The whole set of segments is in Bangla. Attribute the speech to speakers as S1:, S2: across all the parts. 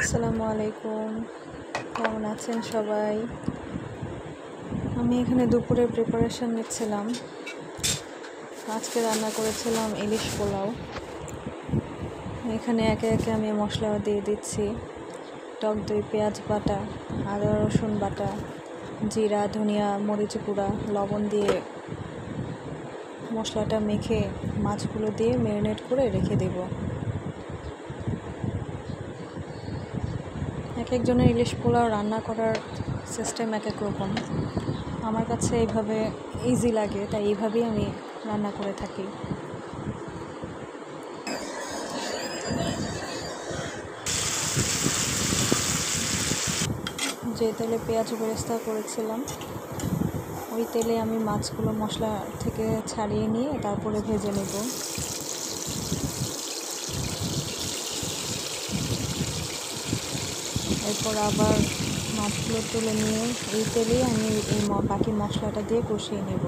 S1: আসসালামু আলাইকুম, কেমন আছেন সবাই? আমি এখানে দুপুরের প্রিপারেশন নিচ্ছিলাম। আজকে রান্না করেছিলাম ইলিশ পোলাও। এখানে একে একে আমি মশলা দিয়ে দিচ্ছি। টক দই, পেঁয়াজ বাটা, আদা রসুন বাটা, জিরা, ধনিয়া, মরিচ গুঁড়া, লবণ দিয়ে মশলাটা মেখে মাছগুলো দিয়ে ম্যারিনেট করে রেখে দেব। এক একজনের ইলিশ পোলাও রান্না করার সিস্টেম এক এক রকম। আমার কাছে এইভাবে ইজি লাগে, তাই এইভাবেই আমি রান্না করে থাকি। যে তেলে পেঁয়াজ বেরেস্তা করেছিলাম, ওই তেলে আমি মাছগুলো মশলা থেকে ছাড়িয়ে নিয়ে তারপরে ভেজে নেব। এরপর আবার মাছগুলো তুলে নিয়ে এই তেলেই আমি এই বাকি মশলাটা দিয়ে কষিয়ে নেব।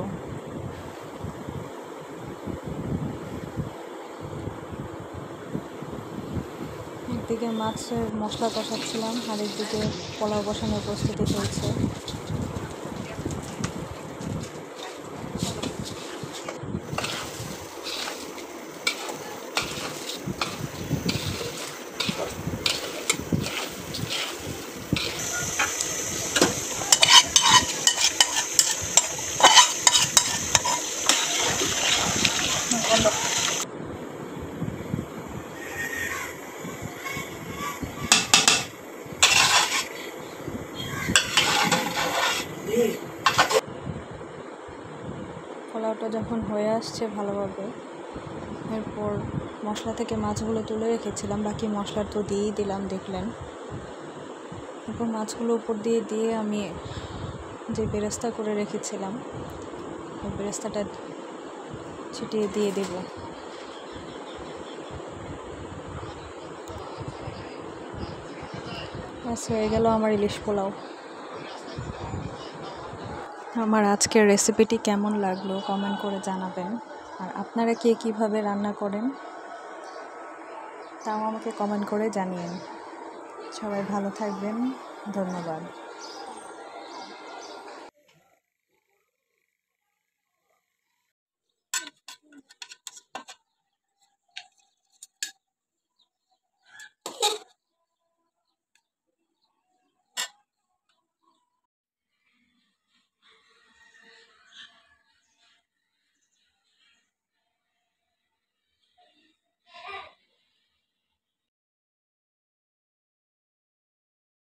S1: একদিকে মাছের মশলা কষাচ্ছিলাম, আর একদিকে পোলাও বসানোর প্রস্তুতি চলছে। পোলাওটা যখন হয়ে আসছে ভালোভাবে, এরপর মশলা থেকে মাছগুলো তুলে রেখেছিলাম, বাকি মশলা তো দিয়েই দিলাম, দেখলেন। এরপর মাছগুলো উপর দিয়ে দিয়ে আমি যে বেরেস্তা করে রেখেছিলাম ওই বেরেস্তাটা ছিটিয়ে দিয়ে দেব। ব্যাস হয়ে গেল আমার ইলিশ পোলাও। আমার আজকের রেসিপিটি কেমন লাগলো কমেন্ট করে জানাবেন। আর আপনারা কে কীভাবে রান্না করেন তাও আমাকে কমেন্ট করে জানিয়েন। সবাই ভালো থাকবেন, ধন্যবাদ।